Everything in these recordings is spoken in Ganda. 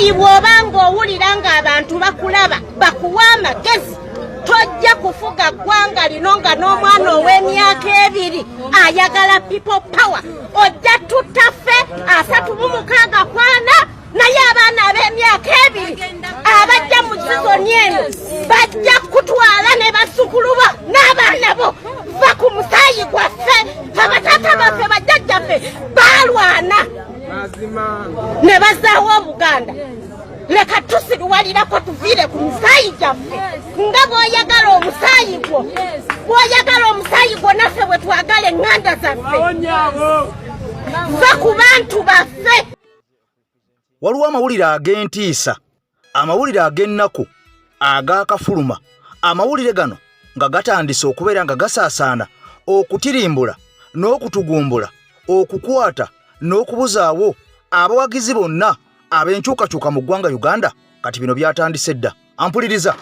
Musayi bw'obanga owulira ng'abantu bakulaba bakuwa amagezi tojja kufuga ggwanga lino nga n'omwana ow'emyaka 2 ayagala people power ojja tutaffe 36 kwana naye abaana ab'emyaka 2 abajja mu sizoni eno bajja kutwala ne basukuluba n'abaana bo va ku Musayi gwaffe abatata baffe bajjajjaffe balwana ne bazaawo Obuganda. Leka tusiruwalirako tuviire ku Musayi gyaffe nga bw'oyagala omusayi gwo bw'oyagala omusayi gwo naffe bwe twagala eŋŋanda zaffe va ku bantu baffe. Waliwo amawulire ag'entiisa, amawulire ag'ennaku, ag'akafuluma. Amawulire gano nga gatandise okubeera nga gasaasaana okutirimbula n'okutugumbula, okukwata n'okubuzaawo abawagizi bonna ab'enkyukakyuka mu ggwanga Uganda. Kati bino byatandise dda. Ampuliriza,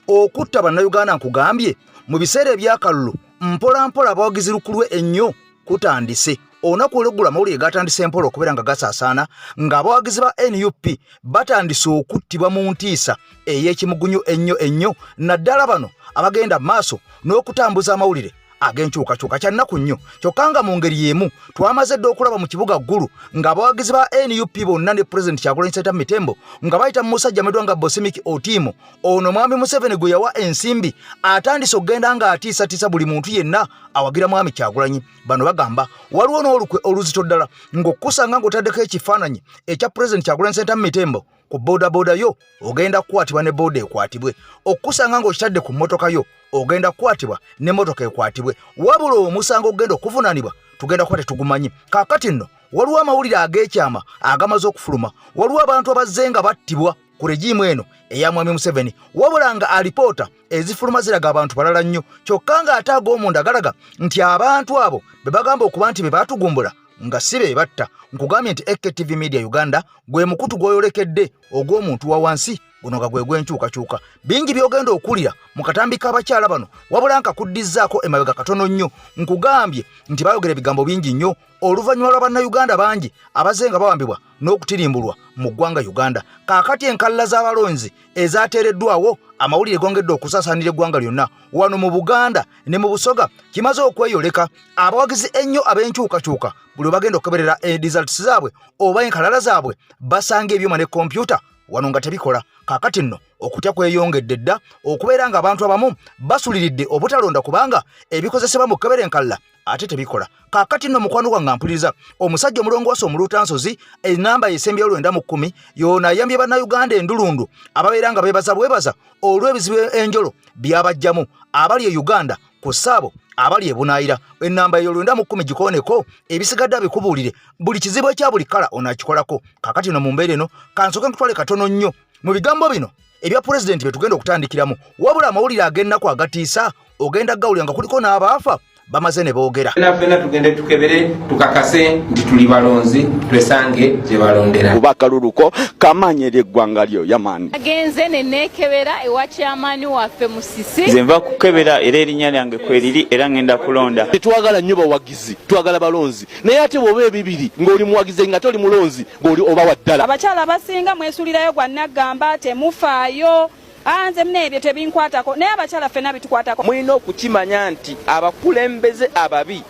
okutta bannayuganda nkugambye mu biseera ebyakalulu mpola mpola abawagizi lukulwe ennyo kutandise. Olunaku olw'eggulu amawulire gatandise mpola okubeera nga gasaasaana ng'abawagizi ba NUP batandise okuttibwa mu ntiisa ey'ekimugunyu ennyo naddala bano abagenda maaso n'okutambuza amawulire ag'enkyukakyuka. Kya nnaku nnyo kyokka nga mu ngeri y'emu twamaze dda okulaba mu kibuga ggulu ng'abawagizi ba NUP bonna ne President Kyagulanyi Ssentamu Mitembo nga bayita mu musajja Medwa nga Bosimiki Otiimo ono Mwami Museveni gwe yawa ensimbi atandise okugenda ng'atiisatiisa buli muntu yenna awagira Mwami Kyagulanyi. Bano bagamba waliwo n'olukwe oluzito ddala ng'okkusanga ng'otaddeko ekifaananyi ekya President Kyagulanyi Ssentamu Mitembo ku boda yo ogenda kukwatibwa ne boda ekwatibwe, okkusanga ng'okitadde ku mmotoka yo ogenda kukwatibwa ne mmotoka ekwatibwe, wabula omusango ogenda okuvunaanibwa tugenda kuba tetugumanyi. Kaakati nno waliwo amawulire ag'ekyama agamaze okufuluma. Waliwo abantu abazze nga battibwa ku regimu eno eya Mwami Museveni, wabula nga alipoota ezifuluma ziraga abantu balala nnyo, kyokka ng'ate ag'omunda galaga nti abantu abo be bagamba okuba nti be baatugumbula nga si be batta. Nkugambye nti AKTV Media Uganda gwe mukutu gw'oyolekedde ogw'omuntu wa wansi guno nga gwe gw'enkyukakyuka. Bingi byogenda okulira mu katambi k'abakyala bano, wabula nkakuddizaako emabega katono nnyo. Nkugambye nti bayogera ebigambo bingi nnyo oluvannyuma lwa bannayuganda bangi abazze nga bawambibwa n'okutirimbulwa mu ggwanga Uganda. Kaakati enkalla z'abalonzi ezaateereddwawo amawulire gongedde okusaasaanira eggwanga lyonna wano mu Buganda ne mu Busoga kimaze okweyoleka. Abawagizi ennyo ab'enkyukakyuka buli bagenda okukeberera results zaabwe oba enkalala zaabwe basanga ebyuma ne kompyuta wano nga tebikola. Kaakati nno okutya kweyongedde dda okubeera nga abantu abamu basuliridde obutalonda kubanga ebikozesebwa mu kukebera enkalla ate tebikola. Kaakati nno mukwano gwange ampuliriza, omusajja omulongoosa omuluutansozi enamba y'esembyeyo 910 yoona ayambye bannayuganda endulundu ababeera nga beebaza olw'ebizibu enjolo byabajjamu abali e Uganda ku ssaabo abali e Bunaayira. Enamba eyo 910 gikooneko ebisigadde abikubuulire buli kizibu ekya buli kala onaakikolako. Kaakati nno mu mbeera eno kansoke nkutwale katono nnyo mu bigambo bino ebya pulezidenti bye tugenda okutandikiramu, wabula amawulire ag'ennaku agatiisa ogenda gawulira nga kuliko n'abaafa bamaze ne boogera. Fena tugende tukebere tukakase nti tuli balonzi twesange gye balondera. Kubakaluluko kamanyere eggwanga lyo yamani. Agenze ne nekebera ewa kyamaani waffe Musisi. Nze kukebera era erinnya lyange kweriri era ngenda kulonda. Tetwagala nnyo bawagizi, twagala balonzi. Naye ate bw'oba ebibiri ng'oli muwagizi nga toli mulonzi ng'oli oba waddala. Abakyala abasinga mwesulirayo gwa Nagamba temufaayo. Anze mne ebyo tebinkwatako naye abakyala ffenna bitukwatako. Mulina okukimanya nti abakulembeze ababi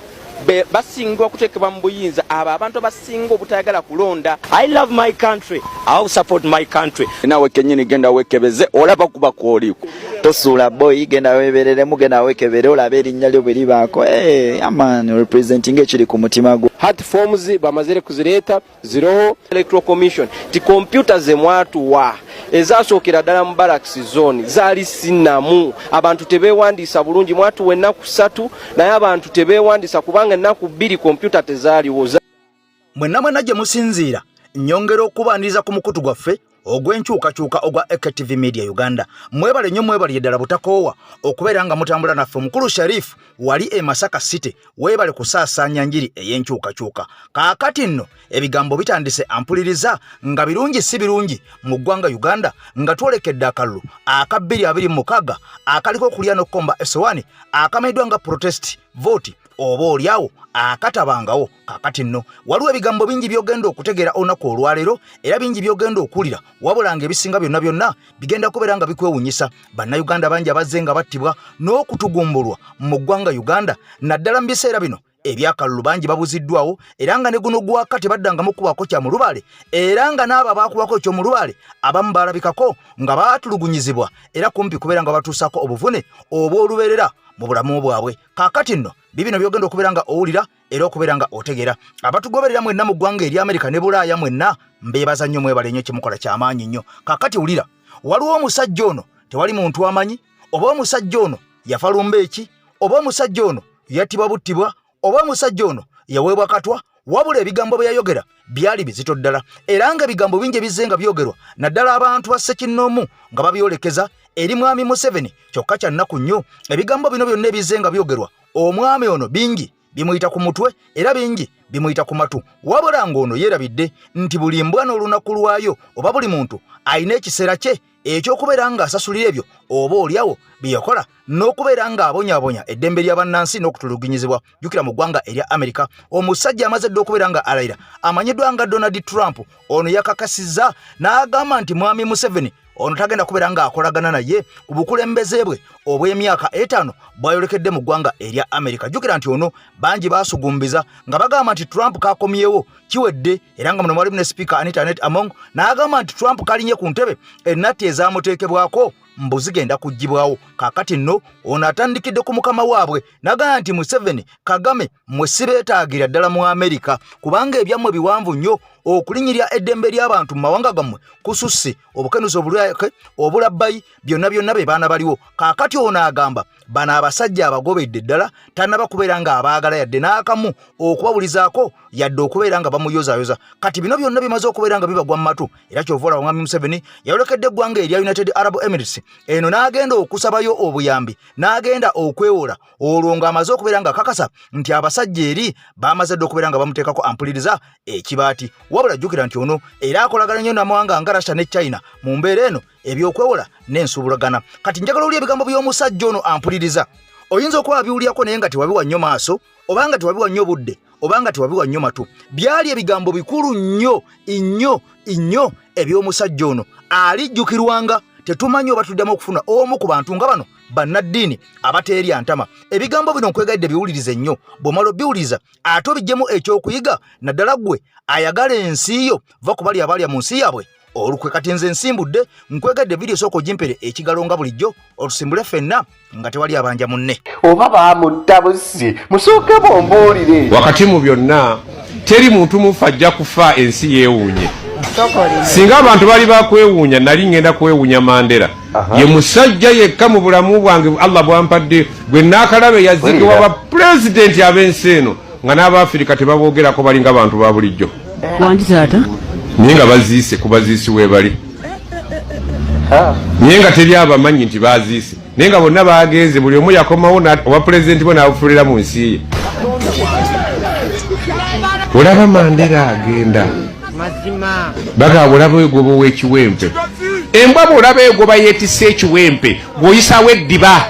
basinga okuteekebwa mu buyinza abo abantu abasinga obutayagala kulonda. I love my country. I will support my country. Nawe kennyini genda wekebeze olaba kuba kwoliku. Tosuula boy genda webereremu genda wekebere olabe erinnya lyo bwe libaako. Aman representing ekiri ku mutima gwo. Hat forms bamazire kuzireeta ziroho electoral commission ti computer ze mwatuwa ezasookera ddala mu barracks zone zaali sinnamu abantu tebeewandiisa bulungi mwatuwa ennaku 3 naye abantu tebeewandiisa kubanga ennaku 2 computer tezaaliwo. Mwenna gye musinziira nnyongera okubaaniriza ku mukutu gwaffe ogw'enkyukakyuka ogwa AKTV Media Uganda. Mwebale nnyo mwebale ddala butakoowa okubeera nga mutambula naffe. Mukulu Sharif wali e Masaka City weebale kusaasaanya njiri ey'enkyukakyuka. Kaakati nno ebigambo bitandise ampuliriza nga birungi si birungi mu ggwanga Uganda nga twolekedde akalulu aka 226 akaliko okulya n'okkomba esowani akamayiddwa nga protest vote oba oliawo akatabangawo. Kakati nno waliwo ebigambo bingi byogenda okutegeera olunaku olwaleero era bingi byogenda okuwulira wabula ng'ebisinga byonna byonna bigenda kubeera nga bikwewunyisa. Bannayuganda bangi abazze nga battibwa n'okutugumbulwa mu ggwanga Uganda naddala mu biseera bino ebyakalulu bangi babuziddwawo era nga ne guno gwaka tebaddangamu kubako kya mu lubaale era nga n'abo abaakubako ekyo mu lubaale abamu baalabikako nga baatulugunyizibwa era kumpi kubeera nga batuusako obuvune oba olubeerera mu bulamu bwabwe. Kaakati nno bibino byogenda okubeera nga owulira era okubeera nga otegeera. Abatugoberera mwenna mu ggwanga eri Amerika ne Bulaaya mwenna mbeebaza nnyo mwebale nnyo kimukola ky'amaanyi nnyo. Kaakati wulira, waliwo omusajja ono tewali muntu amanyi, oba omusajja ono yafa lumbeeki, oba omusajja ono yattibwa buttibwa, oba omusajja ono yaweebwa katwa, wabula ebigambo bye yayogera byali bizito ddala era nga ebigambo bingi bizze nga byogerwa naddala abantu ba Ssekinnoomu nga babyolekeza eri mwami Museveni. Kyokka kya nnaku nnyo ebigambo bino byonna ebizze nga byogerwa omwami ono bingi bimuyita ku mutwe era bingi bimuyita ku matu, wabula ng'ono yeerabidde nti buli mbwa n'olunaku lwayo oba buli muntu alina ekiseera kye ekyokubeera ng'asasulira ebyo oba oliawo byeyakola n'okubeera ng'abonyaabonya eddembe ly'abannansi n'okutulugunyizibwa. Jjukira mu ggwanga erya Amerika omusajja amaze dde okubeera nga alayira amanyiddwa nga Donald Trump ono yakakasizza n'agamba nti mwami Museveni ono tagenda kubeera ng'akolagana naye ku bukulembeze bwe obw'emyaka 5 bwayolekedde mu ggwanga erya Amerika. Jjukira nti ono bangi baasugumbiza nga bagamba nti Trump kakomyewo kiwedde era nga muno mwalimu ne Speaker Anita Among n'agamba nti Trump kalinye ku ntebe ennatti ezaamuteekebwako mbu zigenda kuggyibwawo. Kaakati nno ono atandikidde ku mukama waabwe n'agamba nti Museveni, Kagame mmwe sibeetaagira ddala mu Amerika kubanga ebyammwe biwanvu nnyo okulinyirya eddembe ly'abantu mu mawanga gammwe kususse obukenuzi obulabbayi byonna byonna be baana baliwo. Kaakati ono agamba bano abasajja abagobedde ddala tannaba kubeera nga abaagala yadde n'akamu okubabulizaako yadde okubeera nga bamuyozaayoza. Kati bino byonna bimaze okubeera nga bibagwa mu matu era kyova olaba mwami Museveni yayolekedde eggwanga erya United Arab Emirates eno n'agenda okusabayo obuyambi n'agenda okwewola olwo ng'amaze okubeera nga akakasa nti abasajja eri bamaze dde okubeera nga bamuteekako ampuliriza ekibaati. Wabula jjukira nti ono era akolagana nnyo n'amawanga nga Russia ne China mu mbeera eno ebyokwewola n'ensuubulagana. Kati njagala oli ebigambo by'omusajja ono ampuliriza. Oyinza okuba wabiwulyako naye nga tewabiwa nnyo maaso oba nga tewabiwa nnyo budde oba nga tewabiwa nnyo matu. Byali ebigambo bikulu nnyo eby'omusajja ono alijjukirwanga. Tetumanyi oba tuddamu okufuna omu ku bantu nga bano bannaddiini abateerya ntama. Ebigambo bino nkwegadde biwulirize nnyo, bw'omala obiwuliriza ate obiggyemu ekyokuyiga naddala ggwe ayagala ensi yo va ku bali abalya mu nsi yaabwe olukwe. Kati nze nsimbudde nkwegadde vidiyo sooka ogimpere ekigalo nga bulijjo olusimbule ffenna nga tewali abanja munne oba baamutta busi musooke bombuulire. Wakati mu byonna teri muntu mufu ajja kufa ensi yeewuunye. Singa abantu bali bakwewuunya nali ngenda kwewuunya Mandela. Ye musajja yekka mu bulamu bwange Allah bwampadde gwe naakalabe yazigibwa ba president ab'ensi eno nga n'Abafirika tebaboogerako balinga abantu ba bulijjo. Wanti taata naye nga baziise kubaziisi weebali naye nga teri abamanyi nti baziise naye nga bonna bagenze buli omu yakomawo owa pulezidenti bwe n'abufulira mu nsi ye. Olaba Mandela agenda bagaba olaba egoba ow'ekiwempe embwa bw'olaba egoba yeetisse ekiwempe bw'oyisaawo eddiba.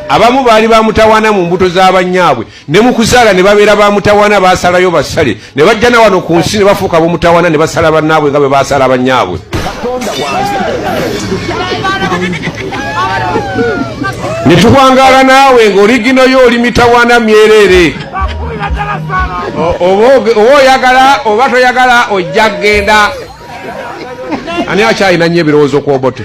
Abamu baali bamutawaana mu mbuto z'abanyaabwe ne mu kuzaala ne babeera bamutawaana baasalayo basale ne bajja na wano ku nsi ne bafuuka bamutawaana ne basala bannaabwe nga bwe baasala banyaabwe. Ne tuwangaala naawe ng'oligino yo oli mitawaana myerere. Oba oyagala oba toyagala ojja kgenda. Ani akyalina nnyo ebirowoozo ku Obote?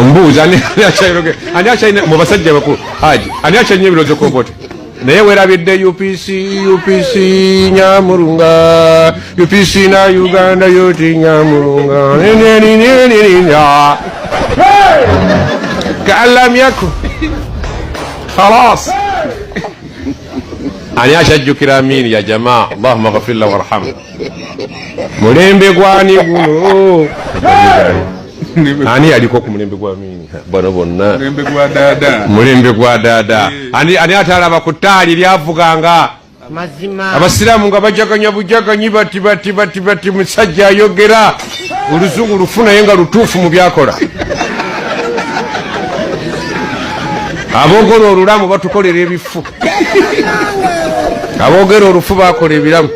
Mbuuza ani akyalina mu basajja bakulu Haji ani akyalina ebirowoozo ku Obote? Naye weerabidde UPC Nyamulunga UPC na Uganda yoti Nyamulunga ka'allam yakun khalas. Ani akyajjukira Amin ya jamaa Allahumma ghafir lahu warhamhu. Mulembe gwani guno ani aliko ku mulembe gwa Amin bano bonna mulembe gwa dada ani atalaba ku ttaali lyavuganga mazima abasiraamu nga bajaganya bujaganyi bati musajja ayogera oluzungu lufuna ye nga lutuufu mu byakola. Aboogera olulamu batukolera ebifu. Aboogera olufu bakola ebiramu.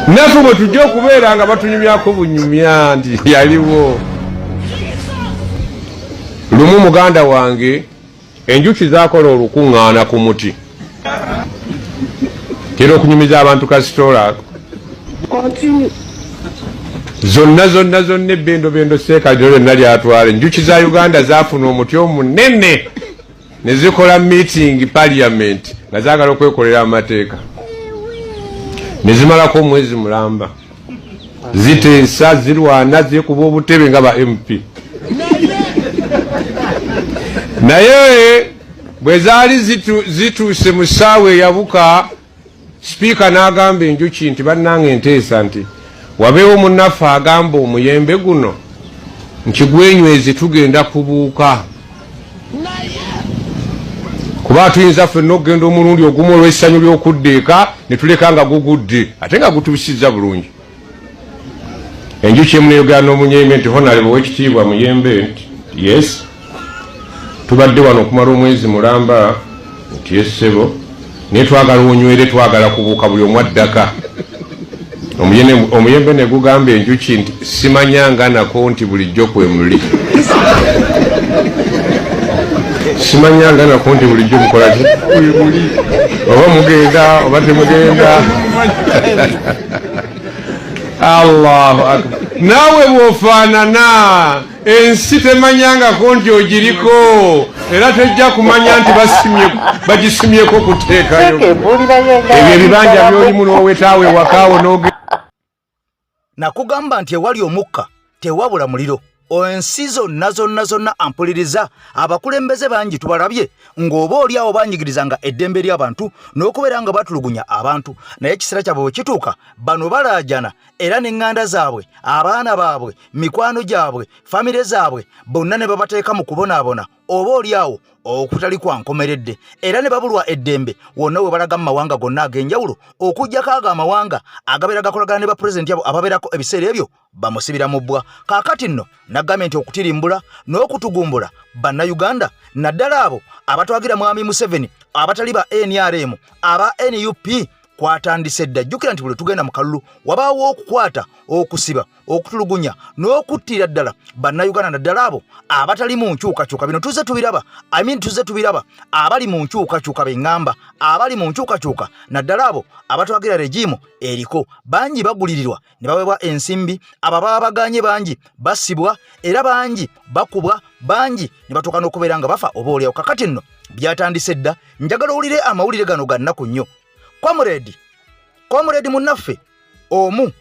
Naffe bwe tujja okubeera nga batunyumyako bunyumya nti yaliwo. Lumu muganda wange enjuki zaakola olukuŋŋaana ku muti. Kera okunyumiza abantu kasitoola ako. Zonna ebbendo seeka lyonna lyatwala. Enjuki za Uganda zaafuna omuti omunene ne zikola meeting parliament nga zaagala okwekolera amateeka. Ne zimalako omwezi mulamba. Ziteesa, zirwana, zikuba obutebe nga ba MP. Naye bwe zaali zituuse mu ssaawa eyabuka, sipiika n'agamba enjuki nti bannange nteesa nti wabeewo munnaffe agamba omuyembe guno nti gwenywezi tugenda kubuuka. Kuba tuyinza ffenna okugenda omulundi ogumu olw'essanyu ly'okuddeeka ne tuleka nga gugudde ate nga gutuusizza bulungi. Enjuki emu n'eyogera n'omunyembe nti Honorable Oweekitiibwa Muyembe nti yes, tubadde wano okumala omwezi mulamba nti essebo naye twagala onywere, twagala kubuuka buli omu addaka. Omuyembe ne gugamba enjuki nti simanyanga nako nti bulijjo kwe muli. Simanyanga nako nti bulijjo mukola ki? Oba mugenda oba temugenda. Allahu akbar. Naawe bw'ofaanana ensi temanyangako nti ogiriko era tejja kumanya nti bagisimyeko kuteekayo. Ebyo ebibanja by'olimu n'owetaawe wakaawo n'oge. Nakugamba nti ewali omukka tewabula muliro. Ensi zonna ampuliriza abakulembeze bangi tubalabye ng'oba oli awo banyigirizanga eddembe ly'abantu n'okubeera nga batulugunya abantu, naye ekiseera kyabwe bwe kituuka bano balaajana era n'eŋŋanda zaabwe, abaana baabwe, mikwano gyabwe, famire zaabwe bonna ne babateeka mu kubonaabona oba oli awo okutali kwankomeredde, era ne babulwa eddembe wonna we balaga mu mawanga gonna ag'enjawulo okuggyako ago amawanga agabeera gakolagana ne bapulezidenti abo ababeerako ebiseera ebyo bamusibira mu bbwa. Kaakati nno nagambye nti okutirimbula n'okutugumbula bannayuganda naddala abo abatwagira mwami Museveni abatali ba NRM aba NUP kwatandise dda. Jjukira nti buli tugenda mu kalulu wabaawo okukwata, okusiba, okutulugunya n'okuttira ddala bannayuganda naddala abo abatali mu nkyukakyuka. Bino tuzze tubiraba abali mu nkyukakyuka beŋŋamba, abali mu nkyukakyuka naddala abo abatwagira regimu eriko bangi bagulirirwa ne baweebwa ensimbi, abo baba baganye bangi basibwa era bangi bakubwa, bangi ne batuuka n'okubeera nga bafa oba olyawo. Kakati nno byatandise dda. Njagala owulire amawulire gano ga nnaku nnyo. Comrade munnaffe omu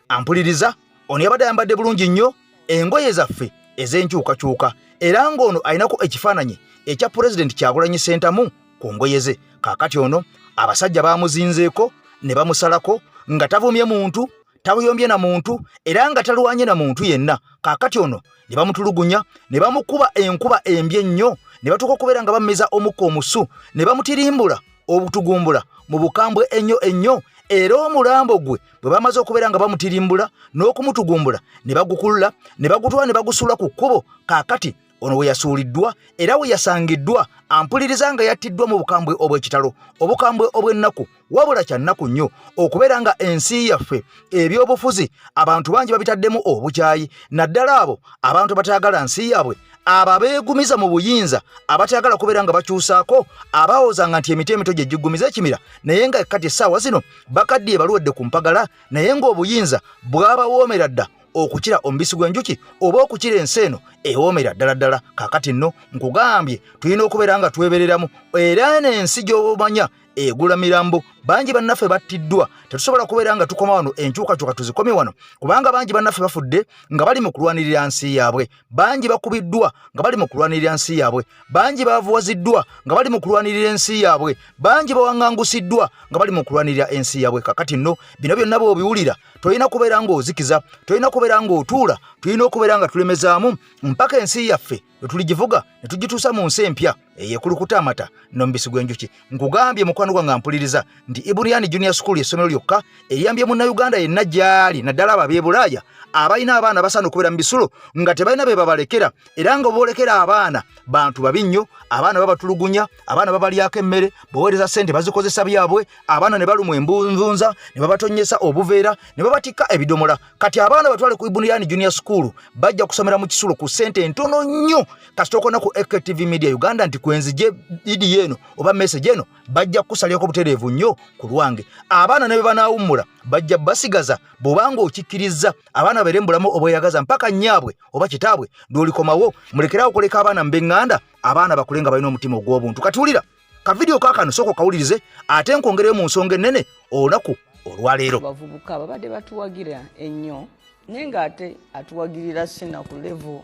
ampuliriza, ono yabadde ayambadde bulungi nnyo engoye zaffe ez'enkyukakyuka era ng'ono alinako ekifaananyi ekya Pulezidenti Kyagulanyi Ssentamu ku ngoye ze. Kaakati ono abasajja baamuzinzeeko ne bamusalako nga tavumye muntu, tabuyombye na muntu era nga talwanye na muntu yenna. Kaakati ono ne bamutulugunya, ne bamukuba enkuba embi ennyo, ne batuuka okubeera nga bammeza omukka omusu, ne bamutirimbula obutugumbula mu bukambwe ennyo era omulambo gwe bwe bamaze okubeera nga bamutirimbula n'okumutugumbula ne bagukulula ne bagutwala ne bagusula ku kkubo. Kaakati ono we yasuuliddwa era we yasangiddwa ampuliriza nga yattiddwa mu bukambwe obw'ekitalo, obukambwe obw'ennaku, wabula kya nnaku nnyo okubeera nga ensi yaffe ebyobufuzi abantu bangi babitaddemu obukyayi, naddala abo abantu batayagala nsi yaabwe, abo beegumiza mu buyinza, abatayagala kubeera nga bakyusaako, abawoozanga nti emiti emito gye gigumiza ekimira naye nga kati essaawa zino bakaddiye baluwedde ku mpagala naye ng'obuyinza bwabawoomera dda okukira omubisi gw'enjuki oba okukira ensi eno ewoomera ddala. Kaakati nno nkugambye tulina okubeera nga twebereramu era n'ensi gy'omanya egula mirambo. Bangi bannaffe battiddwa, tetusobola kubeera nga tukoma wano enkyukakyuka tuzikomye wano kubanga bangi bannaffe bafudde nga bali mu kulwanirira nsi yaabwe, bangi bakubiddwa nga bali mu kulwanirira nsi yaabwe, bangi bavuwaziddwa nga bali mu kulwanirira ensi yaabwe, bangi bawaŋŋangusiddwa nga bali mu kulwanirira ensi yaabwe. Kakati nno bino byonna bw'obiwulira tolina kubeera ng'ozikiza, tolina kubeera ng'otuula, tulina okubeera nga tulemezaamu mpaka ensi yaffe tuligivuga ne tugituusa mu nsi empya eyekulukuta amata n'omubisi gw'enjuki. Nkugambye mukwano gwange ampuliriza nti nti Iburiani Junior School essomero lyokka eriyambye munnayuganda yenna gyali naddala ababyebulaaya abalina abaana basano okubeera mu bisulo nga tebalina be babalekera era nga boolekera abaana bantu babi nnyo abaana babatulugunya abaana babalyako emmere boweereza ssente bazikozesa byabwe abaana ne balumwa embunzunza ne babatonnyesa obuveera ne babatikka ebidomola kati abaana batwale ku Iburiani Junior School bajja kusomera mu kisulo ku ssente ntono nnyo kasitokona ku AKTV Media Uganda nti kwenzije idi yeno oba message eno bajja kusaliyako butereevu nnyo ku lwange abaana ne be banaawummula bajja basigaza bobanga okikkiriza abaana berembulamu obweyagaza mpaka nnyabwe oba kitaabwe ndolikomawo mulekerawo okuleka abaana mbeŋŋanda abaana bakulenga balina omutima ogw'obuntu katulira ka video kaakano sooka okawulirize ate nkwongereyo mu nsonga ennene olunaku olwaleero bavubuka babadde batuwagira ennyo naye ng'ate atuwagirira sina ku level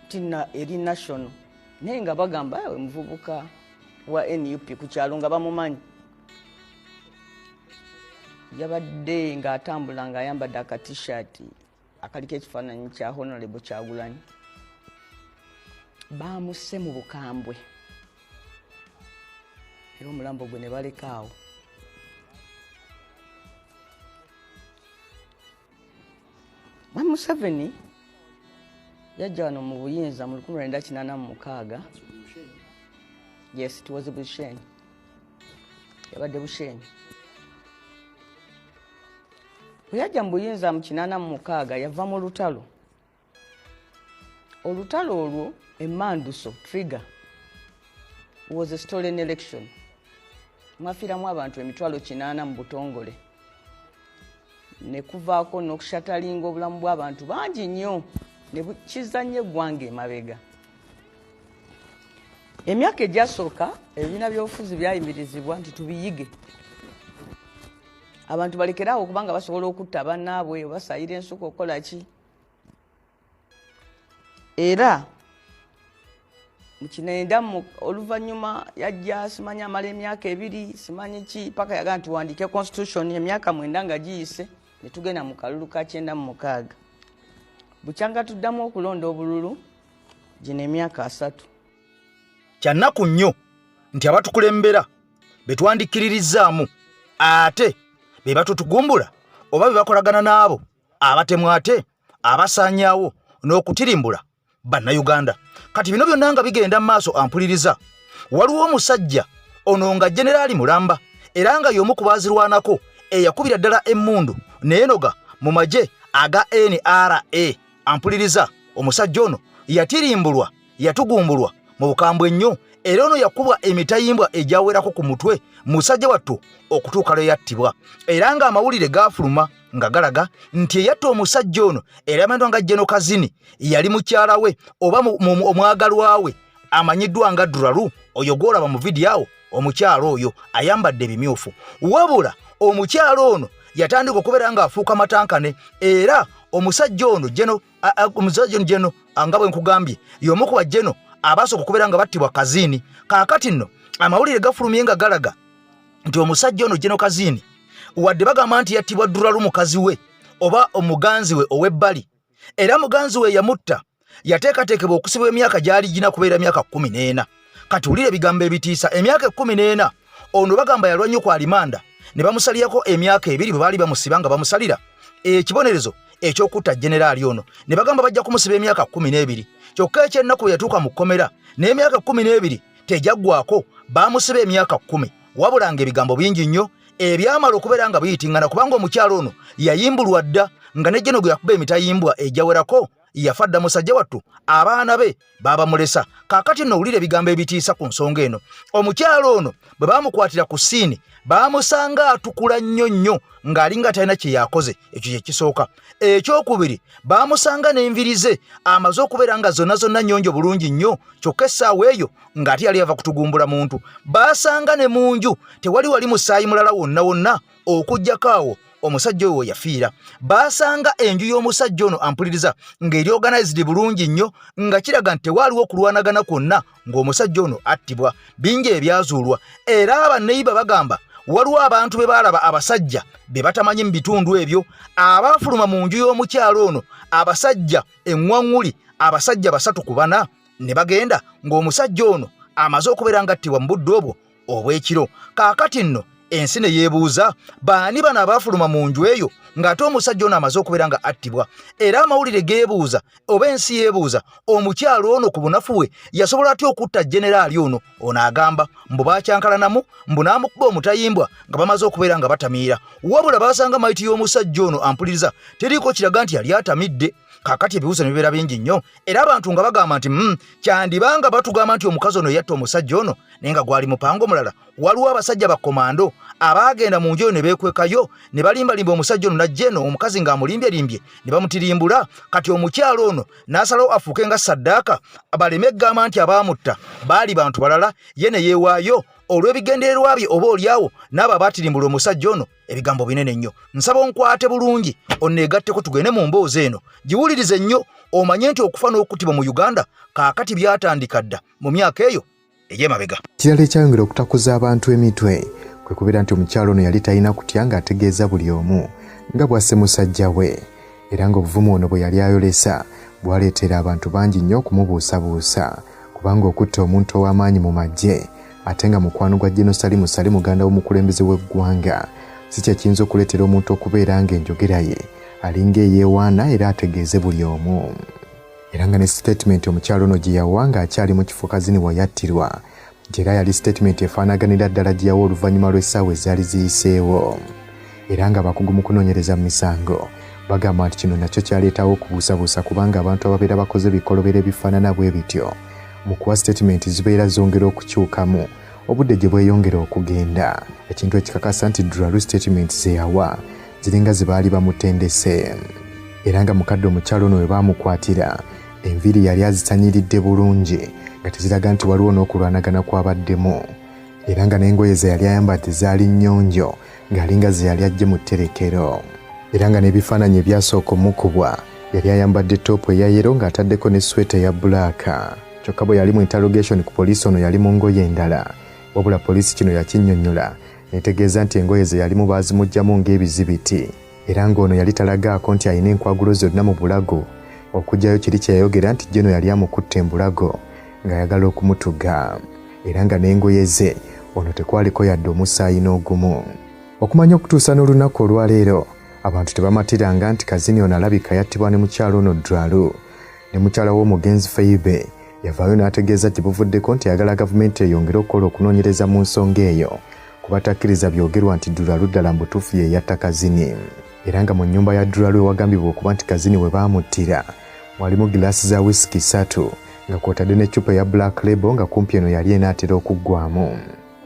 tina eri national naye nga bagamba we muvubuka wa NUP ku kyalo nga bamumanyi yabadde ng'atambula ng'ayambadde akatishaati akaliko ekifaananyi kya Honorable Kyagulanyi baamusse mu bukambwe era omulambo gwe ne balekaawo Museveni yajja wano mu buyinza mu 1986 yes it was Bushenyi yabadde Bushenyi bwe yajja mu buyinza mu 86 yava mu lutalo olutalo olwo Emmanduso trigger was a stolen election mwafiiramu abantu emitwalo 80 mu butongole ne kuvaako n'okushatalinga obulamu bw'abantu bangi nnyo ne kizannyo eggwanga emabega emyaka egyasooka ebibiina by'obufuzi byayimirizibwa nti tubiyige abantu balekerawo okubanga basobola okutta bannaabwe basayira ensuka okukola ki era mu kinenda oluvannyuma yajja simanyi amala emyaka 2 simanyi ki paka yagaa nti wandike constitution emyaka 9 nga giyise ne tugenda mu kalulu ka 96 bukyanga tuddamu okulonda obululu gino emyaka 3 kyannaku nnyo nti abatukulembera betwandikkiririzaamu ate be batutugumbula oba be bakolagana n'abo abatemu ate abasaanyaawo n'okutirimbula bannayuganda kati bino byonna nga bigenda mu maaso ampuliriza waliwo omusajja ono nga Generaali Mulamba era nga y'omu ku baazirwanako eyakubira ddala emmundu neenoga mu magye aga NRA ampuliriza omusajja ono yatirimbulwa yatugumbulwa mu bukambwe ennyo era ono yakubwa emitayimbwa egyawerako ku mutwe musajja wattu okutuuka lwe yattibwa era nga amawulire gaafuluma nga galaga nti eyatta omusajja ono era amanyidwa nga Jeno Kazini yali mukyala we oba omwagalwa we amanyiddwa nga Duralu oyo gw'olaba mu vidiyo awo omukyala oyo ayambadde ebimyufu omukyala ono yatandika okubeera ng'afuuka matankane era omusajja ono Jeno nga bwe nkugambye y'omu ku bajeno abasooka okubeera nga battibwa Kazini kaakati nno amawulire gafulumye nga galaga nti omusajja ono Jeno Kazini wadde bagamba nti yattibwa Duralu mukazi we oba omuganzi we ow'ebbali era muganzi we yamutta yateekateekebwa okusibwa emyaka gyali gina kubeera myaka 14 kati wulire ebigambo ebitiisa emyaka 14 ono bagamba yalwa nnyo ku alimanda ne bamusalirako emyaka 2 bwe baali bamusiba nga bamusalira ekibonerezo ekyokutta Generaali ono ne bagamba bajja kumusiba emyaka 12 kyokka ekyennaku bwe yatuuka mu kkomera n'emyaka 12 tejaggwako bamusiba emyaka 10 wabula nga ebigambo bingi nnyo ebyamala okubeera nga biyitingana kubanga omukyalo ono yayimbulwa dda nga ne Jeno gwe yakuba emitayimbwa egyawerako yafa dda musajja wattu abaana be baabamulesa kaakati nno owulire ebigambo ebitiisa ku nsonga eno omukyalo ono bwe baamukwatira ku ssiini baamusanga atukula nnyo nnyo ng'alinga talina kye yakoze ekyo kye kisooka ekyokubiri baamusanga n'enviri ze amaze okubeera nga zonna zonna nnyonjo bulungi nnyo kyokka essaawa eyo ng'ate yali ava kutugumbula muntu baasanga ne mu nju tewali musaayi mulala wonna wonna okuggyako awo omusajja oyo yafiira baasanga enju y'omusajja ono ampuliriza ng'eri organized bulungi nnyo nga kiraga nti tewaaliwo okulwanagana kwonna ng'omusajja ono attibwa bingi ebyazuulwa era abanneyiba bagamba waliwo abantu be baalaba abasajja be batamanyi mu bitundu ebyo abaafuluma mu nju y'omukyalo ono abasajja eŋŋwaŋŋuli abasajja 3 ku 4 ne bagenda ng'omusajja ono amaze okubeera ngattibwa mu budde obwo obw'ekiro kaakati nno ensi ne yeebuuza baani bano abaafuluma mu nju eyo ng'ate omusajja ono amaze okubeera nga attibwa, era amawulire geebuuza oba ensi yeebuuza omukyalo ono ku bunafu bwe yasobola atya okutta jeneraali ono. Ono agamba mbu baakyankalanamu mbu n'amukuba omutayimbwa nga bamaze okubeera nga batamiira, wabula baasanga mayiti y'omusajja ono ampuliriza teriiko kiraga nti yali atamidde. Kaakati ebibuuzo ne bibeera bingi nnyo, era abantu nga bagamba nti kyandibanga batugamba nti omukazi ono yatta omusajja ono naye nga gwali mupango mulala. Waliwo abasajja bakomando abaagenda mu nju eyo ne beekwekayo ne balimbalimba omusajja ono najja eno omukazi ng'amulimbyelimbye ne bamutirimbula. Kati omukyalo ono n'asalawo afuuke nga saddaaka baleme egamba nti abaamutta baali bantu balala, ye ne yeewaayo olw'ebigendererwa bye oba oliawo n'abo abaatirimbula omusajja ono. Ebigambo binene nnyo. Nsaba onkwate bulungi onneegatteko tugende mu mboozi eno giwulirize nnyo omanye nti okufa n'okuttibwa mu Uganda kaakati byatandika dda mu myaka eyo egy'emabega. Kirala ekyayongera okutakuza abantu emitwe kwe kubeera nti omukyalo ono yali talina kutya ng'ategeeza buli omu nga bwasse musajja we, era ng'obuvumu ono bwe yali ayolesa bwaleetera abantu bangi nnyo okumubuusabuusa, kubanga okutta omuntu ow'amaanyi mu magye ate nga mukwano gwa Jenosalimu Sali muganda w'omukulembeze w'eggwanga si kye kiyinza okuleetera omuntu okubeera ng'enjogera ye alinga eyeewaana era ategeeze buli omu. Era nga ne statement omukyalo ono gye yawa ng'akyali mu kifo kazini we yattirwa, era yali statement efaanaganira ddala gye yawa oluvannyuma lw'essaawa ezaali ziyiseewo. Era nga abakugu mu kunoonyereza mu misango bagamba nti kino nakyo kyaleetawo okubuusabuusa, kubanga abantu ababeera bakoze bikolobera ebifaanana bwe bityo mu kuwa statement zibeera zongera okukyukamu obudde gye bweyongera okugenda, ekintu ekikakasa nti Duralu statement ze yawa ziringa ze baali bamutendese. Era nga mukadde omukyalo ono we baamukwatira enviiri yali azisanyiridde bulungi nga teziraga nti waliwo n'okulwanagana kwabaddemu, era nga n'engoye ze yali ayambadde zaali nnyonjo ng'alinga ze yali ajje mu tterekero. Era nga n'ebifaananyi ebyasooka omukubwa yali ayambadde toopu eya yero ng'ataddeko ne sweta eya bbulaaka. Kyokka bwe yali mu interrogation ku poliisi ono yali mu ngoye endala, wabula poliisi kino yakinnyonnyola netegeeza nti engoye ze yalimu baazimugjamu ng'ebizibiti, era ng'ono yali talagaako nti alina enkwagulo zonna mu bulago okugyayo kiri kye yayogera nti Jeno yali amukutta embulago ng'ayagala okumutuga, era nga n'engoye ze ono tekwaliko yadde omusaayi n'ogumu. Okumanya okutuusa n'olunaku olwaleero abantu tebamatiranga nti kazini ono alabika yattibwa ne mukyalo ono Duralu, ne mukyala w'omugenzi Feibe yavaayo n'ategeeza nti buvuddeko nti ayagala gavumenti eyongere okukola okunoonyereza mu nsonga eyo kuba takkiriza byogerwa nti Duralu ddala mu butuufu ye yatta kazini. Era nga mu nnyumba ya Duralu ewagambibwa okuba nti kazini we baamuttira mwalimu gilaasi za whisky 3 nga kwotadde n'eccupa eya Black Label nga kumpi eno yali enaatera okuggwamu.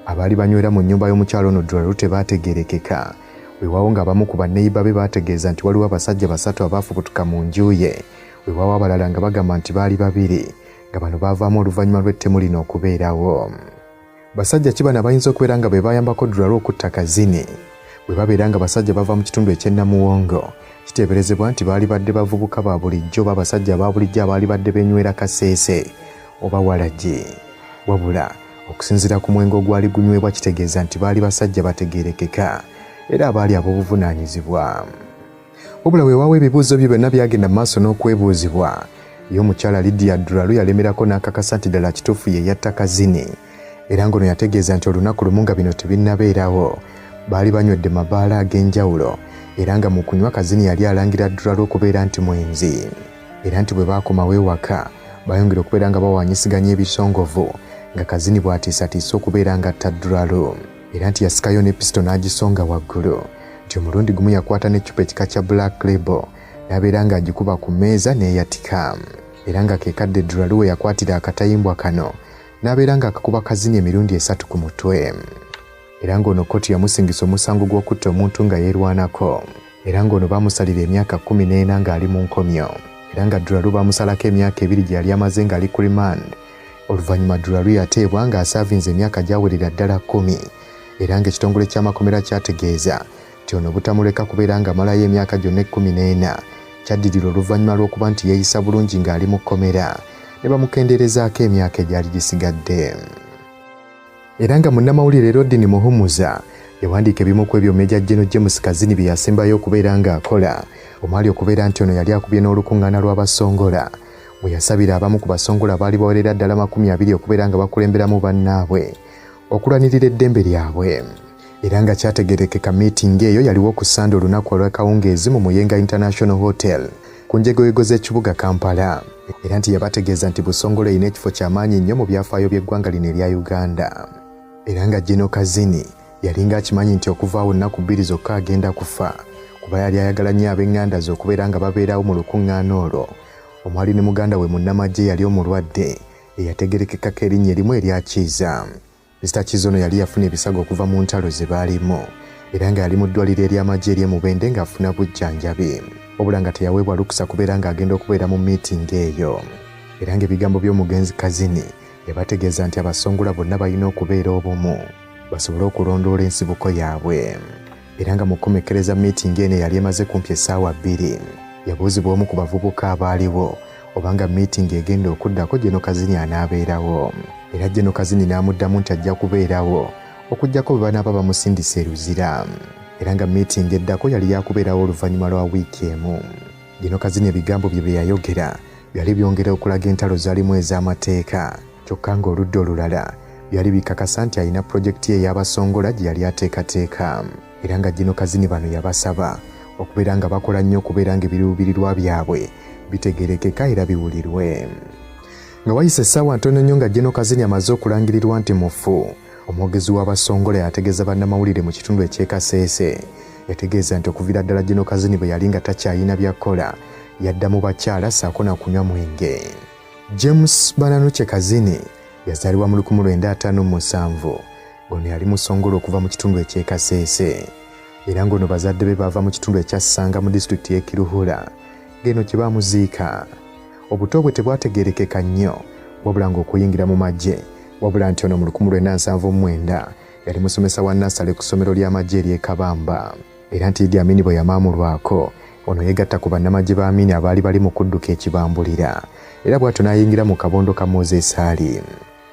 Abaali banywera mu nnyumba y'omukyalo ono Duralu tebaategeerekeka, weewaawo ng'abamu ku banneyiba be baategeeza nti waliwo abasajja 3 abaafubutuka mu nju ye, weewaawo abalala nga bagamba nti baali 2 nga bano baavaamu oluvannyuma lw'ettemu lino okubeerawo. Basajja ki bano bayinza okubeera nga be bayambako Duralu okutta kazini? Bwe babeera nga basajja bava mu kitundu eky'Ennamuwongo, kiteeberezebwa nti baali badde bavubuka ba bulijjo oba abasajja aba bulijjo abaali badde benywera kaseese oba walagi. Wabula okusinziira ku mwenge ogwali gunywebwa kitegeeza nti baali basajja bategeerekeka era abaali ab'obuvunaanyizibwa. Wabula weewaawo ebibuuzo bye byonna byagenda mu maaso n'okwebuuzibwa, ye omukyala Lydia Duralu yalemerako n'akakasa nti ddala kituufu ye yatta kazini, era ng'ono yategeeza nti olunaku lumu nga bino tebinnabeerawo baali banywedde mabaala ag'enjawulo, era nga mu kunywa kazini yali alangira Duralu okubeera nti mwenzi, era nti bwe baakomawo ewaka bayongera okubeera nga bawanyisiganya ebisongovu nga kazini bw'atiisatiisa okubeera nga atta Duralu, era nti yasikayo ne pisito n'agisonga waggulu, nti omulundi gumu yakwata n'eccupa ekika kya Black Label n'abeera ng'agikuba ku mmeeza n'eyatika, era nga keekadde Duralu we yakwatira akatayimbwa kano n'abeera ng'akakuba kazini emirundi 3 ku mutwe. Era ng'ono kkooti yamusingisa omusango gw'okutta omuntu nga yeerwanako, era ng'ono baamusalira emyaka 14 ng'ali mu nkomyo, era nga Duralu baamusalako emyaka 2 gye yali amaze ng'ali ku remand. Oluvannyuma Duralu yateebwa ng'asaavinze emyaka gy'awerera ddala 10, era ng'ekitongole ky'amakomera kyategeeza nti ono butamuleka kubeera ng'amalayo emyaka gyonna 14 kyaddirira oluvannyuma lw'okuba nti yeeyisa bulungi ng'ali mu kkomera ne bamukendeerezaako emyaka egyali gisigadde. Era nga munnamawulire Rodney Muhumuza yawandiika ebimu ku ebyo Meja General James Kazini bye yasembayo okubeera ng'akola, omwali okubeera nti ono yali akubye n'olukuŋŋaana lw'abasongola bwe yasabira abamu ku basongola baali bawerera ddala 20 okubeera nga bakulemberamu bannaabwe okulwanirira eddembe lyabwe. era nga kyategerekeka meeting eyo yaliwo ku Sande olunaku olw'akawungeezi mu Muyenga International Hotel ku njegoyego z'ekibuga Kampala, era nti yabategeeza nti Busongole erina ekifo ky'amaanyi nnyo mu byafaayo by'eggwanga lino erya Uganda, era nga General Kazini yalinga akimanyi nti okuva awo nnaku 2 zokka agenda kufa kuba yali ayagala nnyo ab'eŋŋanda ze okubeera nga babeerawo mu lukuŋŋaana olwo. Omwali ne muganda we munnamagye yali omulwadde eyategerekekako erinnya erimu erya Kiiza. Mr. Kiiza ono yali yafuna ebisago okuva mu ntalo ze baalimu era nga yali mu ddwaliro ery'amagye ery'emubende ng'afuna bujjanjabi, wabula nga teyaweebwa lukusa kubeera ng'agenda okubeera mu meeting eyo. Era ng'ebigambo by'omugenzi Kazini yabategeeza nti abasongola bonna balina okubeera obumu basobole okulondoola ensibuko yaabwe. Era nga mu kukomekkereza meeting eno yali emaze kumpi essaawa 2, yabuuzibwa omu ku bavubuka abaaliwo obanga meeting egenda okuddako General Kazini anaabeerawo, era General Kazini n'amuddamu nti ajja kubeerawo okuggyako bwe banaaba bamusindisa eruzira, era nga meeting eddako yali yakubeerawo oluvannyuma lwa wiiki emu. General Kazini ebigambo bye bye yayogera byali byongera okulaga entalo zaalimu ez'amateeka, kyokka ng'oludda olulala byali bikakasa nti alina pulojekiti ey'abasongola gye yali ateekateeka, era nga General Kazini bano yabasaba okubeera nga bakola nnyo okubeera ng'ebiruubirirwa byabwe bitegerekeka era biwulirwe. Nga wayise essaawa ntono nnyo nga General Kazini amaze okulangirirwa nti mufu, omwogezi w'abasongola yategeeza bannamawulire mu kitundu eky'Ekasese yategeeza nti okuviira ddala General Kazini bwe yali nga takyayina byakkola yadda mu bakyala ssaako na kunywa mwenge. James Bananuche Kazini yazaalibwa mu 1957, ono yali musongola okuva mu kitundu eky'Ekasese, era ng'ono bazadde be baava mu kitundu ekya Ssanga mu disitulikiti y'e Kiruhura, ng'eno gye baamuziika. Obuto bwe tebwategeerekeka nnyo wabula ng'okuyingira mu magye, wabula nti ono mu 1979 yali musomesa wa nnassale ku ssomero ly'amagye ery'e Kabamba, era nti Idi Amin bwe yamaamulwako ono yeegatta ku bannamagye ba Amin abaali bali mu kudduka ekibambulira, era bw'atyo n'ayingira mu kabondo ka Moses Ali.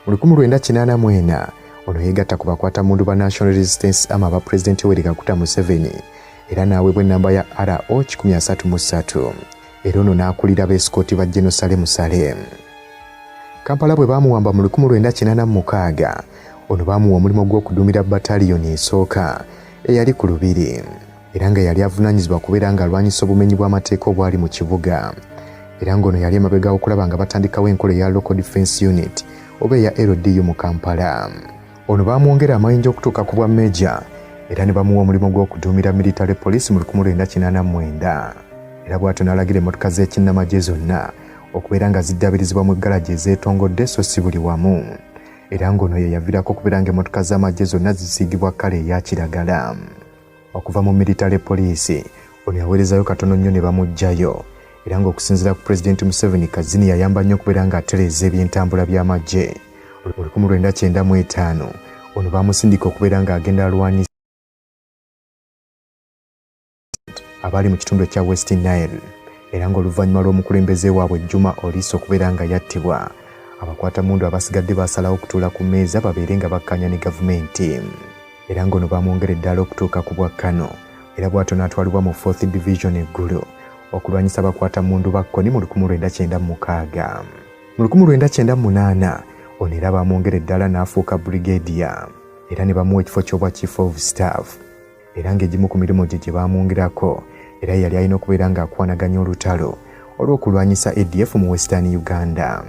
Mu 1984 ono yeegatta ku bakwatamundu ba National Resistance Army aba Pulezidenti Yoweri Kaguta Museveni, era n'aweebwa ennamba ya RO 133, era ono n'akulira b'esikooti ba Jerusalem Salem. Kampala bwe baamuwamba mu 1986, ono baamuwa omulimu gw'okuduumira bataliyoni esooka eyali ku lubiri, era nga yali avunaanyizibwa kubeera ng'alwanyisa obumenyi bw'amateeka obwali mu kibuga, era ng'ono yali emabega okulaba nga batandikawo enkola eya Local Defence Unit oba eya LDU mu Kampala. Ono baamwongera amayinja okutuuka ku bwa meja, era ne bamuwa omulimu gw'okuduumira military police mu 1989, era bw'atyo n'alagira emmotoka z'ekinnamagye zonna okubeera nga ziddabirizibwa mu ggalagi ezeetongodde so si buli wamu, era ng'ono ye yaviirako okubeera ng'emmotoka z'amagye zonna zisiigibwa kkala eya kiragala. Okuva mu military police ono yaweerezayo katono nnyo ne bamuggyayo, era ng'okusinziira ku Pulezidenti Museveni, Kazini yayamba nnyo okubeera ng'atereeza eby'entambula by'amagye. Mu 1995 ono baamusindika okubeera ng'agenda alwanyisa abaali mu kitundu ekya West Nile, era ng'oluvannyuma lw'omukulembeze waabwe Juma Oliso okubeera nga yattibwa, abakwatamundu abasigadde baasalawo okutuula ku mmeeza babeere nga bakkanya ne gavumenti, era ng'ono baamwongera eddala okutuuka ku bwa Kano, era bw'atyo n'atwalibwa mu 4th Division eggulu okulwanyisa abakwatamundu ba Koni mu 1996. Mu 1998 ono era baamwongera eddala n'afuuka brigadier, era ne bamuwa ekifo ky'obwa Chief of Staff, era ng'egimu ku mirimu gye baamwongerako era yali alina okubeera ng'akwanaganya olutalo olw'okulwanyisa ADF mu Western Uganda.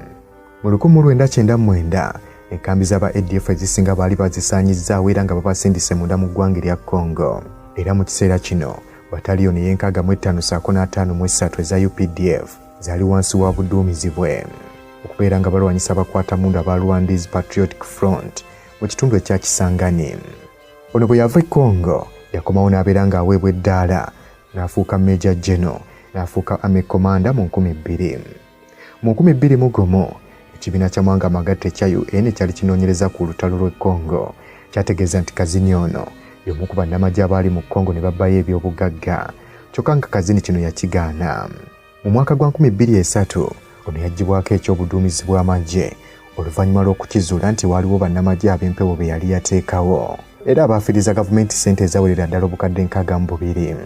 Mu 1999 enkambi z'aba ADF ezisinga baali bazisaanyizzaawo era nga babasindise munda mu ggwanga erya Congo, era mu kiseera kino bataliyoni y'enkaaga-mu-etaano ssaako n'ataano-mu-esatu eza UPDF zaali wansi wa buduumizi bwe okubeera nga balwanyisa abakwatamundu aba Rwandese Patriotic Front mu kitundu ekya Kisangani. Ono bwe yava e Congo yakomawo n'abeera ng'aweebwa eddaala n'afuuka Major General n'afuuka Army Commander mu 2000. Mu 2001 ekibiina ky'amawanga amagatte ekya UN kyali kinoonyereza ku lutalo lw'e Congo kyategeeza nti Kazini ono y'omu ku bannamagye abaali mu Congo ne babbayo ebyobugagga, kyokka nga Kazini kino yakigaana. Mu mwaka gwa 2003 ono yaggyibwako ekyobuduumizi bw'amagye oluvannyuma lw'okukizuula nti waaliwo bannamagye ab'empewo be yali yateekawo, era abaafiriza gavumenti ssente ezawerera ddala obukadde 62,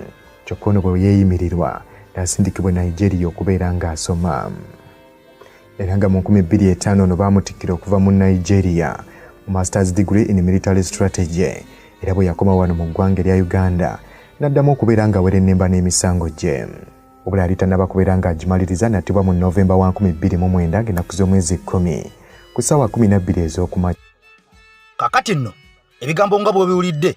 kyokka ono bwe yeeyimirirwa n'asindikibwa Nigeria okubeera ng'asoma. Era nga mu 2005 ono baamutikkira okuva mu Nigeria mu Master's Degree in Military Strategy, era bwe yakoma wano mu ggwanga erya Uganda n'addamu okubeera ng'awera ennemba n'emisango gye. Wabula yali tannaba kubeera ng'agimaliriza n'attibwa mu Novemba wa 2009 ng'ennaku z'omwezi 10 ku ssaawa 12 ez'okumakya. Kakati nno ebigambo nga bw'obiwulidde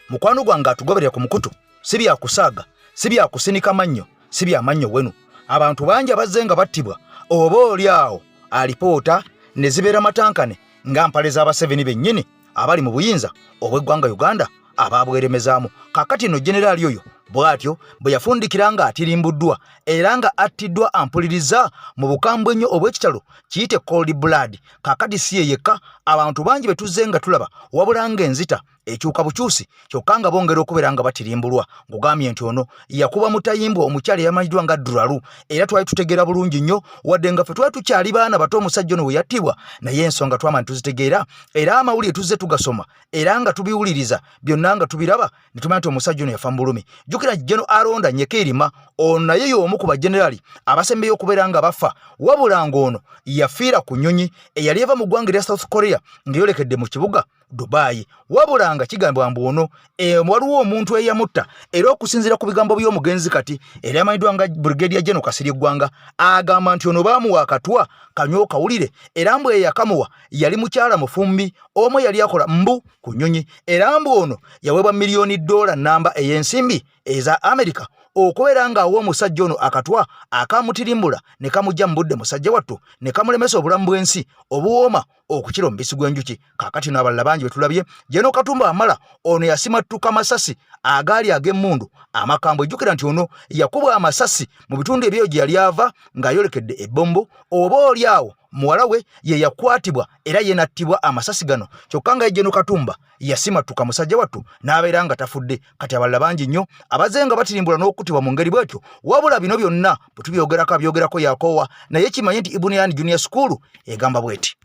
mukwano gwange atugoberera ku mukutu si bya kusaaga si bya kusinika mannyo si bya mannyo wenu. Abantu bangi abazze nga battibwa oba oli awo alipoota ne zibeera matankane nga mpale z'aba7 bennyini abali mu buyinza obw'eggwanga Uganda abaabweremezaamu. Kakati nno generali oyo bw'atyo bwe yafundikira nga atirimbuddwa era nga attiddwa ampuliriza mu bukambwe ennyo obw'ekitalo kiyite cold blood. Kakati si ye yekka, abantu bangi be tuzze nga tulaba wabula ng'enzita ekyuka bukyusi kyokka nga bongera okubeera nga batirimbulwa. Ngugambye nti ono yakuba mutayimbwa omukyala eyamanyiddwa nga Duralu era twali tutegeera bulungi nnyo wadde nga ffe twali tukyali baana bato omusajja ono we yattibwa, naye ensonga twamani tuzitegeera era amawulire tuzze tugasoma era nga tubiwuliriza byonna nga tubiraba ne tumanya nti omusajja ono yafa mu bulumi. Jjukira Jeno Alonda Nyekeerima ono naye y'omu ku bajenerali abasembeyo okubeera nga bafa, wabula ng'ono yafiira ku nnyonyi eyali eva mu ggwanga erya South Korea ng'eyolekedde mu kibuga Dubai. Wabula nga kigambibwa mbu ono waliwo omuntu eyamutta era okusinziira ku bigambo by'omugenzi kati era yamanyiddwa nga Brigadier General Kasirye Gwanga agamba nti ono baamuwa akatwa kanywa okawulire era mbu eyakamuwa yali mukyala mufumbi omu yali akola mbu ku nnyonyi era mbu ono yaweebwa $1 million namba ey'ensimbi eza America okubeera ng'awa omusajja ono akatwa akamutirimbula ne kamujja mu budde musajja wattu ne kamulemesa obulamu bw'ensi obuwooma okukira omubisi gw'enjuki. Kaakati n'abalala bangi betulabye Jeno Katumba amala ono yasimattuka amasasi agaali ag'emmundu amakambwe. Ejjukira nti ono yakubwa amasasi mu bitundu ebyo gye yali ava ng'ayolekedde ebbombo oba oli awo muwala we ye yakwatibwa era ye nattibwa amasasi gano kyokka nga Jeno Katumba yasimattuka musajja wattu n'abeera nga tafudde. Kati abalala bangi nnyo abaze nga batirimbula n'okutibwa mu ngeri bwetyo, wabula bino byonna bwe tubyogerako abyogerako yakoowa naye kimanye nti Ibn Ryan Junior School egamba bweti.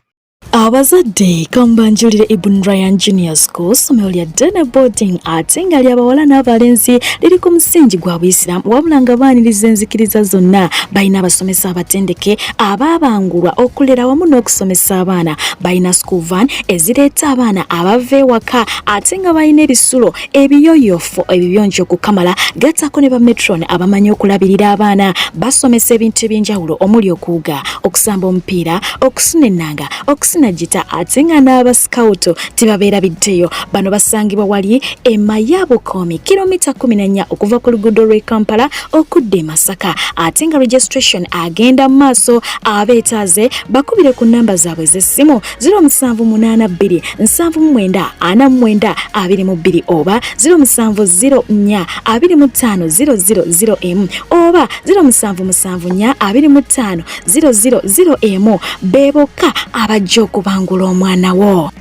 Abazadde kambanjulire Ibn Ryan Junior School somero lya Dana Boarding ate nga ly'abawala n'abalenzi liri ku musingi gwa Buyisiraamu wabula nga baaniriza enzikiriza zonna. Balina abasomesa abatendeke abaabangulwa okulera wamu n'okusomesa abaana. Balina school van ezireeta abaana abava ewaka ate nga balina ebisulo ebiyoyofu ebiyonjo okukamala gattako ne bametron abamanyi okulabirira abaana. Basomesa ebintu eby'enjawulo omuli okuwuga, okusamba omupiira, okusuna ennanga, okusina gita ate nga n'aba scout tebabeera biddeyo. Bano basangibwa wali e Mayabukomi kilomita 14 okuva ku luguudo lw'e Kampala okudda e Masaka. Ate nga registration agenda mu maaso. Abeetaaze bakubire ku nnamba zaabwe z'essimu 0782 79 49 oba 0704 25 oba 0774 25 000 beeboka abajja okubangula omwana wo.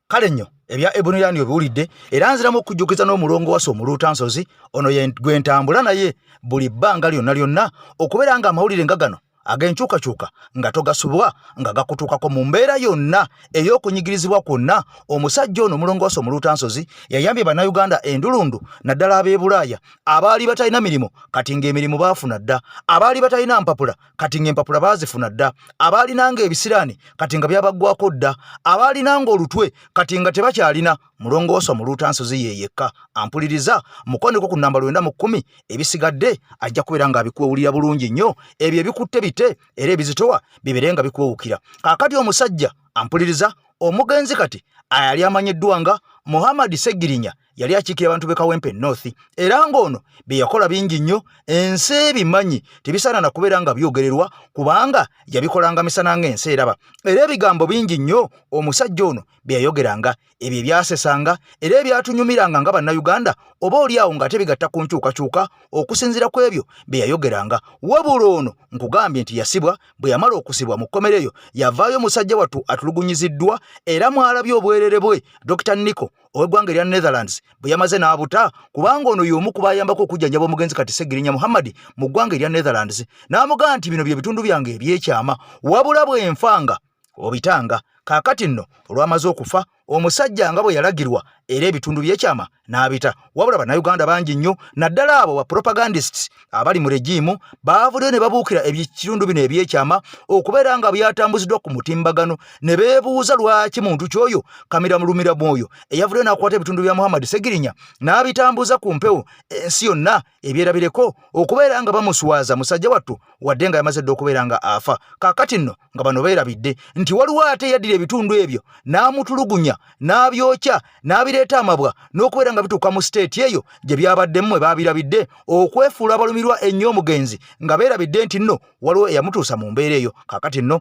Kale nnyo ebya Ibn Ryan obiwulidde era nziramu okujjukiza n'omulongo wase omuluutansozi ono gwe ntambula naye buli bbanga lyonna okubeera nga amawulire nga gano ag'enkyukakyuka nga togasubwa nga gakutuukako mu mbeera yonna ey'okunyigirizibwa kwonna. Omusajja ono omulongo wase omuluutansozi yayambye bannayuganda endulundu naddala ab'e Bulaaya abaali batalina mirimu kati ng'emirimu baafuna dda, abaali batalina mpapula kati ng'empapula baazifuna dda, abaalinanga ebisiraani kati nga byabaggwako dda, abaalinanga olutwe kati nga tebakyalina. Mulongo wase omuluutansozi ye yekka ampuliriza mukoneko ku nnamba 910 ebisigadde ajja kubeera ng'abikuwulira bulungi nnyo ebyo ebikutte bite era ebizitowa bibere nga bikuwukira. Kaakati omusajja ampuliriza omugenzi kati ayali amanyiddwa nga Muhammad Segirinya yali akiikira abantu b'e Kawempe North era ng'ono bye yakola bingi nnyo ensi ebimanyi tebisaana na kubeera nga byogererwa kubanga yabikolanga misana ng'ensi eraba era ebigambo bingi nnyo omusajja ono bye yayogeranga ebyo ebyasesanga era ebyatunyumiranga nga bannayuganda oba oli awo ng'ate bigatta ku nkyukakyuka okusinziira ku ebyo bye yayogeranga. Wabula ono nkugambye nti yasibwa, bwe yamala okusibwa mu kkomera eyo yavaayo musajja wattu atulugunyiziddwa era mwalabye obwerere bwe Dr. Nico ow'eggwanga erya Netherlands bwe yamaze n'abuta kubanga ono y'omu ku baayambako okujjanjaba omugenzi kati Segirinya Muhammad mu ggwanga erya Netherlands n'amugamba nti bino bye bitundu byange ebyekyama wabula bwe nfanga obitanga. Kaakati nno olwamaze okufa omusajja nga bwe yalagirwa era ebitundu by'ekyama n'abita. Wabula bannayuganda bangi nnyo naddala abo ba propagandists abali mu regimu baavuddeyo ne babuukira ebitundu bino eby'ekyama okubeera nga byatambuziddwa ku mutimbagano ne beebuuza lwaki muntu ky'oyo Kamira Mulumira Mwoyo eyavuddeyo n'akwata ebitundu bya Muhammad Segirinya n'abitambuza ku mpewo ensi yonna ebyerabireko okubeera nga bamuswaza musajja wattu wadde nga yamaze dde okubeera nga afa. Kaakati nno nga bano beerabidde nti waliwo ate yaddira ebitundu ebyo n'amutulugunya n'abyokya n'abireeta amabwa n'okubeera nga bituuka mu state eyo gye byabaddemu mwe baabirabidde okwefuula abalumirwa ennyo omugenzi nga beerabidde nti nno waliwo eyamutuusa mu mbeera eyo. Kaakati nno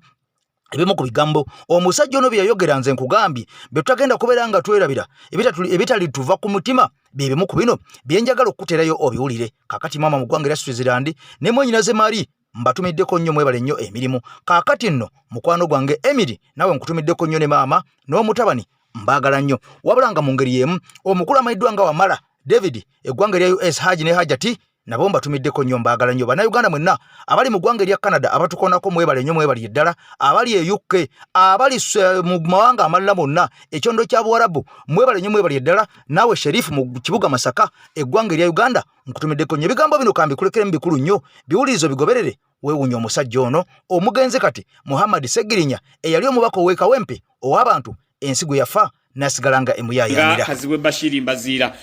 ebimu ku bigambo omusajja ono bye yayogera nze nkugambye bye tutagenda kubeera nga twerabira ebitali tuva ku mutima bye bimu ku bino bye njagala okuteerayo obiwulire. Kaakati maama mu ggwanga erya Switzerland ne mwenyinaze Mali mbatumiddeko nnyo mwebale nnyo emirimu. Kaakati nno mukwano gwange Emily nawe nkutumiddeko nnyo ne maama n'omutabani mbaagala nnyo. Wabula nga mu ngeri y'emu omukulu amayiddwa nga Wamala David eggwanga erya US Haji ne Hajati nabo mbatumiddeko nnyo mbaagala nnyo. Bannayuganda mwenna abali mu ggwanga erya Canada abatukonako mwebale nnyo mwebali ddala, abali e UK abali mu mawanga amalala monna ekyondo kya Buwarabu mwebale nnyo mwebali ddala. Naawe Sherifu mu kibuga Masaka eggwanga erya Uganda nkutumiddeko nnyo. Ebigambo bino kambikulekere mu bikulu nnyo biwulirizo bigoberere weewunya omusajja ono omugenzi kati Muhammad Segirinya eyali omubaka ow'ekawempe ow'abantu ensi gwe yafa nasigala nga emuyaayaanira. Kazibwe Bashiri Mbaziira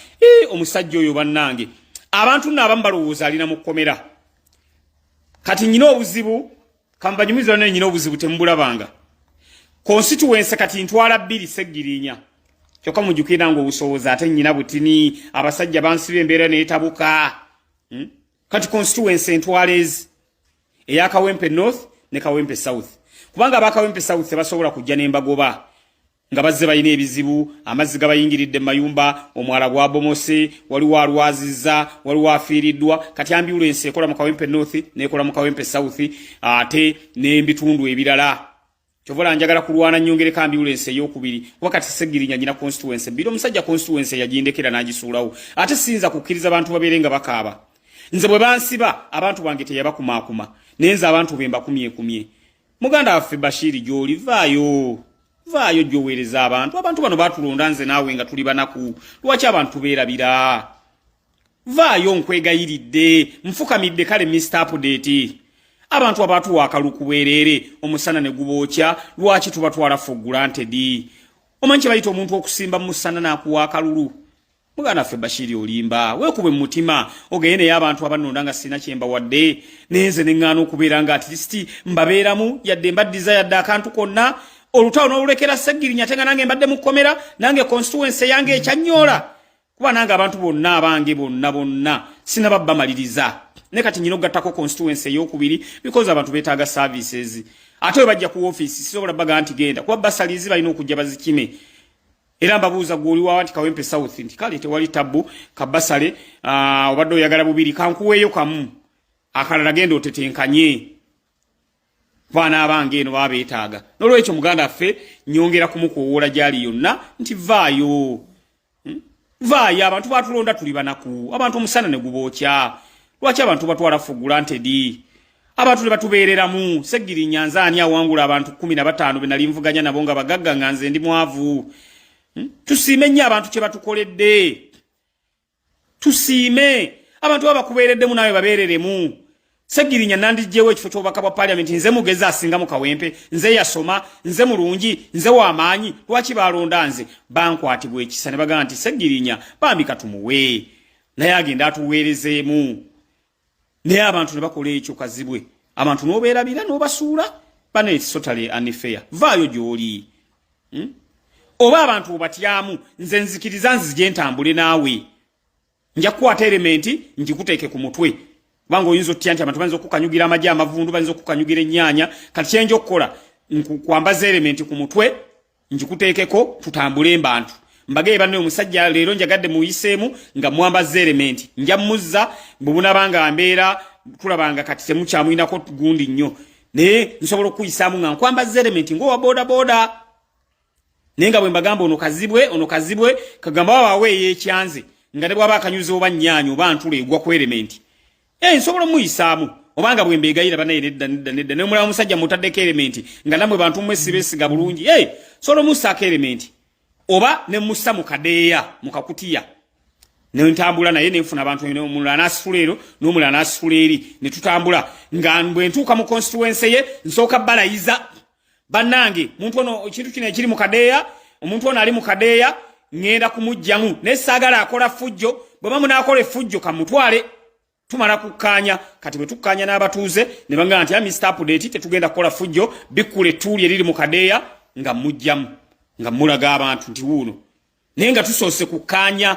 omusajja oyo bannange abantu n'abamu balowooza alina mu kkomera. Kati nyina obuzibu kambanyumiza ne nyina obuzibu tembulabanga constituency kati ntwala 2 Segirinya kyokka mujukira ngo obusooza ate nyina butini abasajja bansibe embeera neetabuka. Kati constituency ntwalezi eya Kawempe North ne Kawempe South kubanga abakawempe South basobola kujja n'embagoba nga bazze bayina ebizibu amazzi gabayingiridde mayumba omwala gwa bomose waliwo alwaziza waliwo afiiriddwa. Kati ambulance ekola mu Kawempe North nekola mu Kawempe South ate n'ebitundu ebirala. Kyovola njagala kulwana nyongereka ambulance ey'okubiri wakati Segirinya nyina constituency biro omusajja constituency yagindekera n'agisuulawo ate sinza kukkiriza abantu babeerenga bakaaba. Nze bwe bansiba abantu bange teyabakumaakuma nenza abantu bemba kumye muganda waffe Bashiri gy'oli vaayo gy'oweereza abantu bano batulonda nze naawe nga tuli banaku lwaki abantu beerabira. Vaayo nkwegayiridde nfukamidde kale Mr. Update abantu abatuwa akaluku bwereere omusana ne gubookya lwaki tubatwala for granted. Omanyi bayita omuntu okusimba mu musana n'akuwa akalulu. Muganda waffe Bashiri olimba weekube mu mutima ogende y'abantu abanonda nga sina kyemba wadde nenze neŋŋaana okubeera nga at least mbabeeramu yadde mbaddiza yadde akantu konna olutawo n'olulekera Segirinya ate nga nange mbadde mu kkomera nange constituency yange ekyannyola kuba nange abantu bonna abange bonna sinababba maliriza ne kati nyina ogattako constituency ey'okubiri because abantu beetaaga services ate we bajja ku office sisobola baga nti genda kuba basalizi balina okujja bazikime. Era mbabuuza gwoli wa nti Kawempe South nti kale tewali tabu kabasale obadde oyagala bubiri kankuweeyo kamu akalala genda otetenkanye baana abange eno babeetaaga. N'olwekyo muganda ffe nyongera kumukoowoola gyali yonna nti vaayo abantu batulonda tuli banaku abantu omusana ne gubookya lwaki abantu batwala for granted abantu ne batubeereramu. Segirinya nze ani awangula abantu 15 be nali nvuganya nabo nga bagagga nga nze ndi mwavu. Tusiime nnyo abantu kye batukoledde tusiime abantu abakubeereddemu nawe babeereremu. Segirinya nandijjewo ekifo ky'obubaka bwa parliament nze mugezi asinga mu Kawempe nze yasoma nze mulungi nze w'amaanyi lwaki balonda nze bankwatibwa ekisa ne bagamba nti Segirinya bambi katumuwe naye agenda atuweerezeemu naye abantu ne bakola ekyo kazibwe abantu n'obeerabira n'obasuula bane totally unfair. Vaayo gy'oli oba abantu obatyamu nze nzikiriza nzije ntambule naawe nja kukwata elementi njikuteeke ku mutwe kubanga oyinza otya nti abantu bayinza okukanyugira amagi amavundu bayinza okukanyugira ennyaanya kati kyenja okukola nkwambaza elementi ku mutwe njikuteekeko tutambule mbantu mbagaye banne omusajja leero njagadde muyiseemu nga mwambaza elementi nja muzza bwebunabanga mbeera tulabanga kati temukyamuyinako gundi nnyo naye nsobola okuyisaamu nga nkwambaza elementi ng'owa bodaboda nenga bwe mbagamba ono kazibwe kagamba wawe yeekyanze nga ne bwaba akanyuze oba nnyaanya oba ntula egwa ku elementi nsobola muyisaamu obanga bwe mbeegayira banaye nedda ne mulaba omusajja mutaddeko elementi nga namwe bantu mmwe sibesiga bulungi sobola musaako elementi oba ne musa mukadeya mukakutiya ne ntambula naye ne nfuna abantu eno mulana asfulero no mulana asfuleri ne tutambula nga mbwe ntuka mu constituency ye nsoka balayiza banange muntu ono ekintu kino ekiri mukadeya omuntu ono ali mukadeya ngenda kumujjamu ne sagala akola fujjo bwe muna akole fujjo kamutwale tumala kukanya kati bwe tukanya n'abatuuze ne banga nti Mr. Update tetugenda kukola fujjo bikule tuli eriri mukadeya nga mujjamu nga mulaga abantu nti wuno nenga tusose kukanya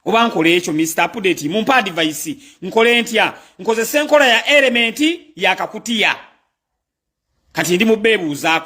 oba nkole ekyo Mr. Update mumpa advice nkole ntya nkozese enkola ya element ya kakutiya kati ndi mubebuuzaako